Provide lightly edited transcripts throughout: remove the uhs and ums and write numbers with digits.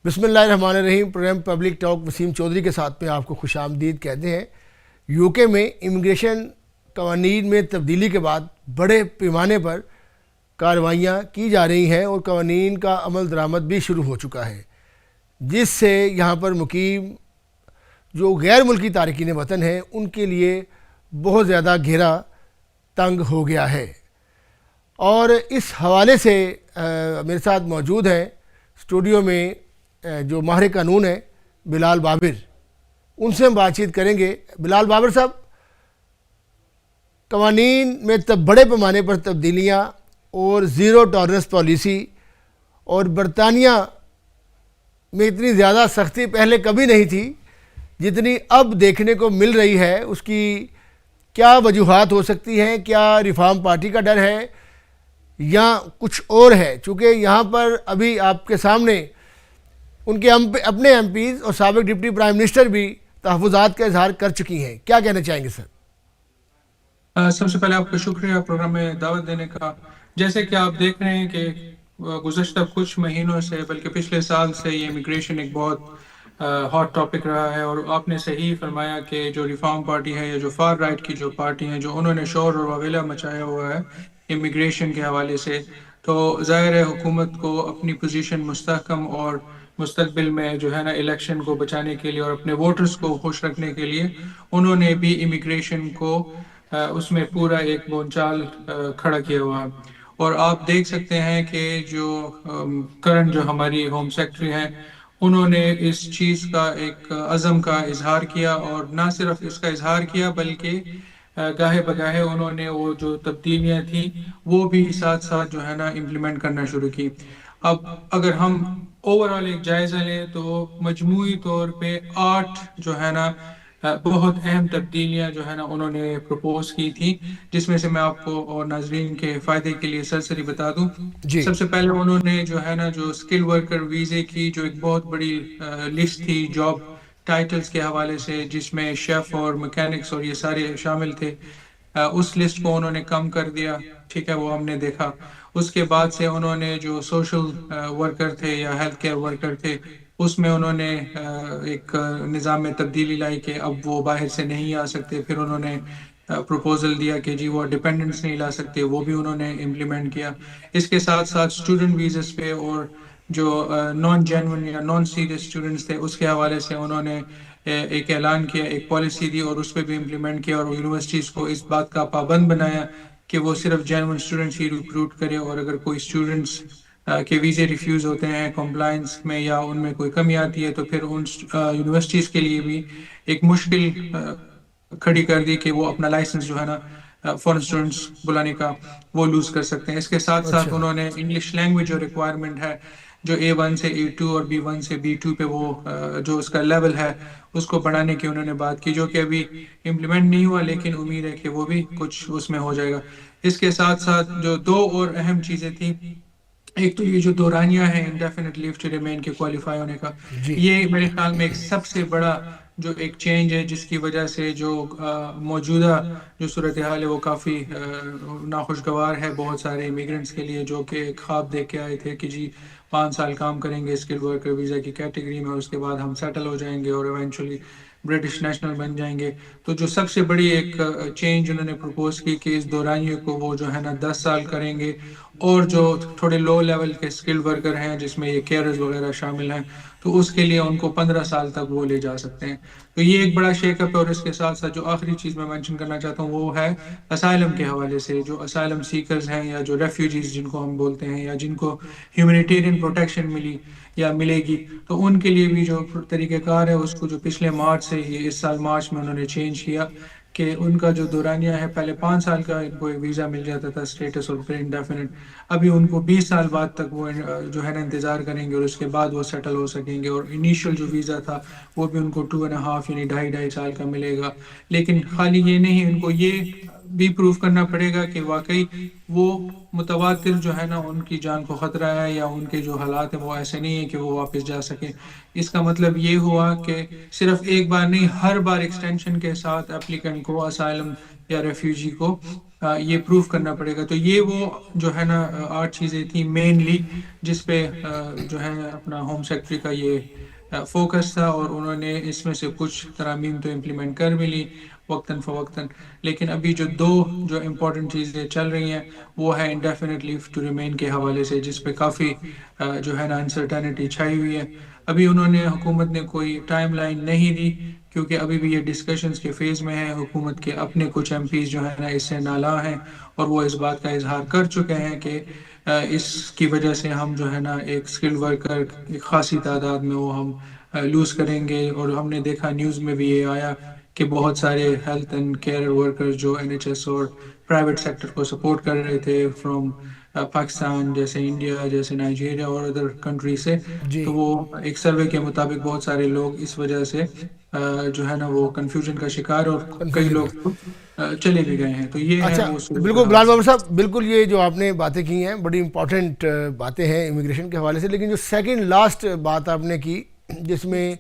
بسم اللہ الرحمن الرحیم. Program public talk Waseem Chaudhry کے ساتھ میں آپ کو خوش آمدید کہتے ہیں. یو کے میں امیگریشن قوانین میں تبدیلی کے بعد بڑے پیمانے پر کارروائیاں کی جا رہی ہیں اور قوانین کا عمل درآمد بھی شروع ہو چکا ہے، جس سے یہاں پر مقیم جو غیر ملکی تارکین وطن ہیں ان کے لیے بہت زیادہ گھیرا تنگ ہو گیا ہے. اور اس حوالے سے میرے ساتھ موجود ہیں اسٹوڈیو میں جو ماہر قانون ہیں بلال بابر. ان سے ہم بات چیت کریں گے. بلال بابر صاحب، قوانین میں بڑے پیمانے پر تبدیلیاں اور زیرو ٹالرنس پالیسی اور برطانیہ میں اتنی زیادہ سختی پہلے کبھی نہیں تھی جتنی اب دیکھنے کو مل رہی ہے. اس کی کیا وجوہات ہو سکتی ہیں؟ کیا ریفارم پارٹی کا ڈر ہے یا کچھ اور ہے؟ چونکہ یہاں پر ابھی آپ کے سامنے ان کے اپنے ایم پیز اور سابق ڈپٹی پرائم منسٹر بھی تحفظات کا اظہار کر چکی ہیں. کیا کہنا چاہیں گے سر؟ سب سے پہلے آپ کا شکریہ پروگرام میں دعوت دینے کا. جیسے کہ آپ دیکھ رہے ہیں کہ گزشتہ کچھ مہینوں سے بلکہ پچھلے سال سے یہ امیگریشن ایک بہت ہاٹ ٹاپک رہا ہے، اور آپ نے صحیح فرمایا کہ جو ریفارم پارٹی ہے یا جو فار رائٹ کی جو پارٹی ہیں جو انہوں نے شور اور وغیرہ مچایا ہوا ہے امیگریشن کے حوالے سے، تو ظاہر ہے حکومت کو اپنی پوزیشن مستحکم اور مستقبل میں جو ہے نا الیکشن کو بچانے کے لیے اور اپنے ووٹرز کو خوش رکھنے کے لیے انہوں نے بھی امیگریشن کو اس میں پورا ایک بونچال کھڑا کیا ہوا ہے. اور آپ دیکھ سکتے ہیں کہ جو کرنٹ جو ہماری ہوم سیکرٹری ہیں انہوں نے اس چیز کا ایک عزم کا اظہار کیا، اور نہ صرف اس کا اظہار کیا بلکہ گاہے بگاہے انہوں نے وہ جو تبدیلیاں تھیں وہ بھی ساتھ ساتھ جو ہے نا امپلیمنٹ کرنا شروع کی. اب اگر ہم اوورال ایک جائزہ لیں تو مجموعی طور پہ 8 جو ہے نا بہت اہم تبدیلیاں جو ہے نا انہوں نے پروپوز کی تھی، جس میں سے میں آپ کو اور ناظرین کے فائدے کے لیے سرسری بتا دوں. جی. سب سے پہلے انہوں نے جو ہے نا جو اسکل ورکر ویزے کی جو ایک بہت بڑی لسٹ تھی جاب ٹائٹلز کے حوالے سے، جس میں شیف اور میکینکس اور یہ سارے شامل تھے، اس لسٹ کو انہوں نے کم کر دیا. ٹھیک ہے، وہ ہم نے دیکھا. اس کے بعد سے انہوں نے جو سوشل ورکر تھے یا ہیلتھ کیئر ورکر تھے اس میں انہوں نے ایک نظام میں تبدیلی لائی کہ اب وہ باہر سے نہیں آ سکتے. پھر انہوں نے پروپوزل دیا کہ جی وہ ڈیپینڈنٹس نہیں لا سکتے، وہ بھی انہوں نے امپلیمنٹ کیا. اس کے ساتھ ساتھ اسٹوڈنٹ ویزز پہ اور جو نان جینون یا نان سیریس اسٹوڈنٹس تھے اس کے حوالے سے انہوں نے ایک اعلان کیا، ایک پالیسی دی اور اس پہ بھی امپلیمنٹ کیا، اور یونیورسٹیز کو اس بات کا پابند بنایا کہ وہ صرف جینون اسٹوڈنٹس ہی ریکروٹ کرے، اور اگر کوئی اسٹوڈنٹس کے ویزے ریفیوز ہوتے ہیں کمپلائنس میں یا ان میں کوئی کمی آتی ہے تو پھر ان یونیورسٹیز کے لیے بھی ایک مشکل کھڑی کر دی کہ وہ اپنا لائسنس جو ہے نا فارن اسٹوڈنٹس بلانے کا وہ لوز کر سکتے ہیں. اس کے ساتھ ساتھ انہوں نے انگلش لینگویج جو ریکوائرمنٹ ہے جو A1 سے A2 اور B1 سے B2 پہ وہ جو اس کا لیول ہے اس کو بڑھانے کی انہوں نے بات کی، جو کہ ابھی امپلیمنٹ نہیں ہوا لیکن امید ہے کہ وہ بھی کچھ اس میں ہو جائے گا. اس کے ساتھ ساتھ جو 2 اور اہم چیزیں تھیں، ایک تو یہ جو دورانیہ ہے انڈیفینٹ لیو ٹو ریمین کے کوالیفائی ہونے کا، یہ میرے خیال میں ایک سب سے بڑا جو ایک چینج ہے جس کی وجہ سے جو موجودہ جو صورتحال ہے وہ کافی ناخوشگوار ہے بہت سارے امیگرینٹس کے لیے، جو کہ ایک خواب دیکھ کے آئے تھے کہ جی 5 سال کام کریں گے اسکل ورکر ویزا کی کیٹیگری میں اور اس کے بعد ہم سیٹل ہو جائیں گے اور ایونچولی برٹش نیشنل بن جائیں گے. تو جو سب سے بڑی ایک چینج انہوں نے پروپوز کی کہ اس دورانیے کو وہ جو ہے نا 10 سال کریں گے، اور جو تھوڑے لو لیول کے اسکل ورکر ہیں جس میں یہ کیئرز وغیرہ شامل ہیں تو اس کے لیے ان کو 15 سال تک وہ لے جا سکتے ہیں. تو یہ ایک بڑا شیک اپ ہے. اور اس کے ساتھ ساتھ جو آخری چیز میں مینشن کرنا چاہتا ہوں وہ ہے اسائلم کے حوالے سے. جو اسائلم سیکرز ہیں یا جو ریفیوجیز جن کو ہم بولتے ہیں یا جن کو ہیومینیٹیرین پروٹیکشن ملی یا ملے گی، تو ان کے لیے بھی جو طریقہ کار ہے اس کو جو پچھلے مارچ سے ہی اس سال مارچ میں انہوں نے چینج کیا کہ ان کا جو دورانیہ ہے پہلے 5 سال کا ان کو ویزا مل جاتا تھا اسٹیٹس اور پھر انڈیفینٹ، ابھی ان کو 20 سال بعد تک وہ جو ہے نا انتظار کریں گے اور اس کے بعد وہ سیٹل ہو سکیں گے. اور انیشیل جو ویزا تھا وہ بھی ان کو 2.5 یعنی 2.5 سال کا ملے گا. لیکن خالی یہ نہیں، ان کو یہ بھی پروف کرنا پڑے گا کہ واقعی وہ متواتر جو ہے نا ان کی جان کو خطرہ ہے یا ان کے جو حالات ہیں وہ ایسے نہیں ہیں کہ وہ واپس جا سکیں. اس کا مطلب یہ ہوا کہ صرف ایک بار نہیں، ہر بار ایکسٹینشن کے ساتھ اپلیکنٹ کو اسائلم یا ریفیوجی کو یہ پروف کرنا پڑے گا. تو یہ وہ جو ہے نا 8 چیزیں تھیں مینلی جس پہ جو ہے اپنا ہوم سیکٹری کا یہ فوکس تھا, اور انہوں نے اس میں سے کچھ ترامیم تو امپلیمنٹ کر بھی لی وقتاً فوقتاً. لیکن ابھی جو جو امپورٹنٹ چیزیں چل رہی ہیں وہ ہے انڈیفینٹ لیو ٹو ریمین کے حوالے سے, جس پہ کافی جو ہے نا انسرٹینٹی چھائی ہوئی ہے. ابھی انہوں نے حکومت نے کوئی ٹائم لائن نہیں دی, کیونکہ ابھی بھی یہ ڈسکشنز کے فیز میں ہے. حکومت کے اپنے کچھ ایم پیز جو ہے نا اس سے نالاں ہیں, اور وہ اس بات کا اظہار کر چکے ہیں کہ اس کی وجہ سے ہم جو ہے نا ایک اسکل ورکر ایک خاصی تعداد میں وہ ہم لوز کریں گے. اور ہم نے دیکھا نیوز میں بھی یہ آیا کہ بہت سارے ہیلتھ اینڈ کیئر ورکر جو این ایچ ایس اور پرائیویٹ سیکٹر کو سپورٹ کر رہے تھے فرام پاکستان جیسے انڈیا جیسے نائجیریا اور ادر کنٹری سے, جی تو وہ ایک سروے کے مطابق بہت سارے لوگ اس وجہ سے جو ہے نا وہ کنفیوژن کا شکار, اور کئی کنفیوژن. لوگ تو چلے بھی گئے ہیں. تو یہ ہے اچھا وہ بالکل صورتحال. بلال بابر صاحب, بالکل یہ جو آپ نے باتیں کی ہیں بڑی امپورٹنٹ باتیں ہیں امیگریشن کے حوالے سے, لیکن جو سیکنڈ لاسٹ بات آپ نے کی جس میں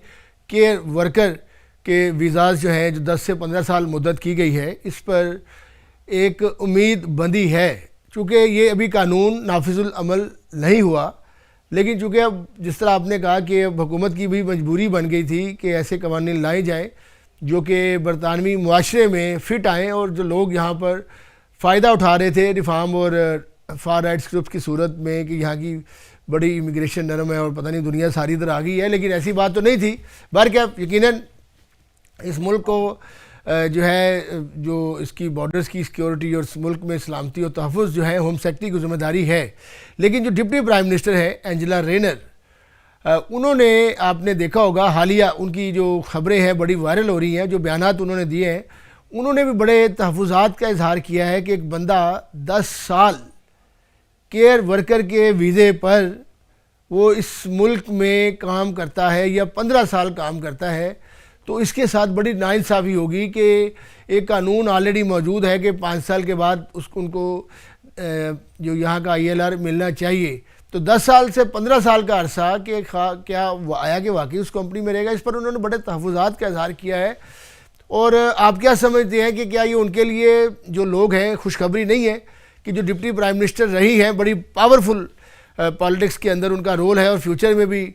کیئر ورکر کے ویزاز جو ہیں جو 10 سے 15 سال مدت کی گئی ہے, اس پر ایک امید بندی ہے. چونکہ یہ ابھی قانون نافذ العمل نہیں ہوا, لیکن چونکہ اب جس طرح آپ نے کہا کہ اب حکومت کی بھی مجبوری بن گئی تھی کہ ایسے قوانین لائے جائیں جو کہ برطانوی معاشرے میں فٹ آئیں, اور جو لوگ یہاں پر فائدہ اٹھا رہے تھے ریفارم اور فار رائٹس گروپس کی صورت میں کہ یہاں کی بڑی امیگریشن نرم ہے اور پتہ نہیں دنیا ساری ادھر آ گئی ہے, لیکن ایسی بات تو نہیں تھی. بہرکیف یقیناً اس ملک کو جو ہے جو اس کی بارڈرز کی سیکیورٹی اور اس ملک میں سلامتی اور تحفظ جو ہے ہوم سیکٹری کی ذمہ داری ہے. لیکن جو ڈپٹی پرائم منسٹر ہے اینجلا رینر, انہوں نے آپ نے دیکھا ہوگا حالیہ ان کی جو خبریں ہیں بڑی وائرل ہو رہی ہیں, جو بیانات انہوں نے دیے ہیں, انہوں نے بھی بڑے تحفظات کا اظہار کیا ہے کہ ایک بندہ 10 سال کیئر ورکر کے ویزے پر وہ اس ملک میں کام کرتا ہے یا 15 سال کام کرتا ہے, تو اس کے ساتھ بڑی ناانصافی ہوگی کہ ایک قانون آلریڈی موجود ہے کہ 5 سال کے بعد ان کو جو یہاں کا آئی ایل آر ملنا چاہیے. تو 10 سال سے 15 سال کا عرصہ کہ کیا آیا کہ واقعی اس کمپنی میں رہے گا, اس پر انہوں نے بڑے تحفظات کا اظہار کیا ہے. اور آپ کیا سمجھتے ہیں کہ کیا یہ ان کے لیے جو لوگ ہیں خوشخبری نہیں ہے کہ جو ڈپٹی پرائم منسٹر رہی ہیں, بڑی پاورفل پالیٹکس کے اندر ان کا رول ہے اور فیوچر میں بھی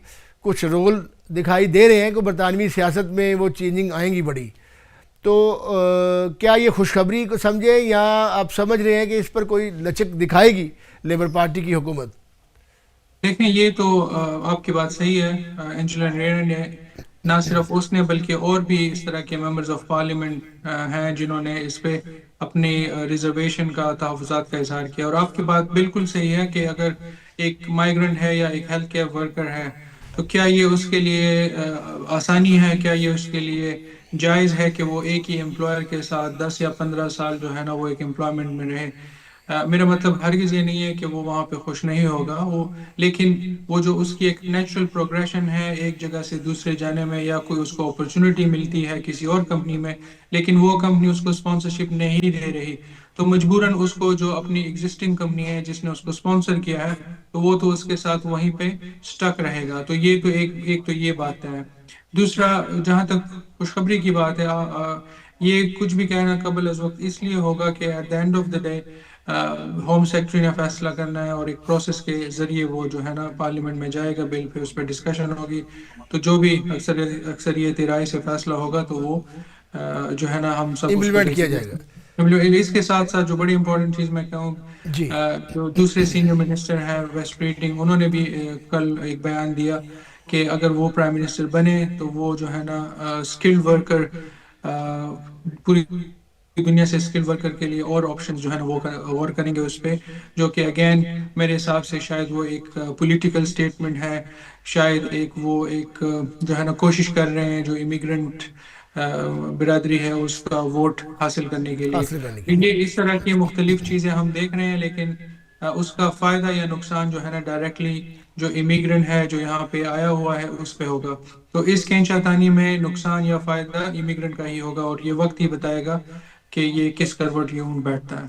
کچھ رول دکھائی دے رہے ہیں کہ برطانوی سیاست میں وہ چینجنگ آئیں گی بڑی, تو کیا یہ خوشخبری کو سمجھیں یا آپ سمجھ رہے ہیں کہ اس پر کوئی لچک دکھائے گی لیبر پارٹی کی حکومت؟ دیکھیں یہ تو آپ کی بات صحیح ہے. اینجلا رینر نے نہ صرف اس نے بلکہ اور بھی اس طرح کے ممبرز آف پارلیمنٹ ہیں جنہوں نے اس پہ اپنی ریزرویشن کا تحفظات کا اظہار کیا. اور آپ کی بات بالکل صحیح ہے کہ اگر ایک مائیگرنٹ ہے یا ایک ہیلتھ کیئر ورکر ہے تو کیا یہ اس کے لیے آسانی ہے, کیا یہ اس کے لیے جائز ہے کہ وہ ایک ہی امپلائر کے ساتھ 10 یا 15 سال جو ہے نا وہ ایک امپلائمنٹ میں رہے. میرا مطلب ہرگز یہ نہیں ہے کہ وہ وہاں پہ خوش نہیں ہوگا, لیکن وہ جو اس کی ایک نیچرل پروگریشن ہے ایک جگہ سے دوسرے جانے میں, یا کوئی اس کو اپرچونٹی ملتی ہے کسی اور کمپنی میں لیکن وہ کمپنی اس کو اسپانسرشپ نہیں دے رہی, تو مجبوراً اس کو جو اپنی ایگزسٹنگ کمپنی ہے جس نے اس کو اسپانسر کیا ہے تو وہ تو اس کے ساتھ وہیں پہ سٹک رہے گا. تو یہ تو ایک تو یہ بات ہے. دوسرا جہاں تک خوشخبری کی بات ہے, یہ کچھ بھی کہنا قبل از وقت اس لیے ہوگا کہ at the end of the day home secretary نے فیصلہ کرنا ہے اور ایک پروسیس کے ذریعے وہ جو ہے نا پارلیمنٹ میں جائے گا بل, پھر اس پہ ڈسکشن ہوگی, تو جو بھی اکثریت رائے سے فیصلہ ہوگا تو وہ جو ہے نا ہم سب امپلیمنٹ کیا جائے گا. اس کے ساتھ ساتھ جو بڑی امپورٹنٹ چیز میں کہوں, جی جو دوسرے سینئر منسٹر ہیں ویسٹ ریڈنگ, انہوں نے بھی کل ایک بیان دیا کہ اگر وہ پرائم منسٹر بنے تو وہ جو ہے نا اسکلڈ ورکر پوری دنیا سے اسکل ورکر کے لیے اور آپشنز جو ہے نا وہ غور کریں گے اس پہ, جو کہ اگین میرے حساب سے شاید وہ ایک پولیٹیکل سٹیٹمنٹ ہے, شاید وہ ایک جو ہے نا کوشش کر رہے ہیں جو امیگرنٹ برادری ہے اس کا ووٹ حاصل کرنے کے لیے. یہ اس طرح کی مختلف چیزیں ہم دیکھ رہے ہیں, لیکن اس کا فائدہ یا نقصان جو ہے نا ڈائریکٹلی جو امیگرنٹ ہے جو یہاں پہ آیا ہوا ہے اس پہ ہوگا. تو اس کینچا تانی میں نقصان یا فائدہ امیگرنٹ کا ہی ہوگا, اور یہ وقت ہی بتائے گا کہ یہ کس کروٹ یوں بیٹھتا ہے.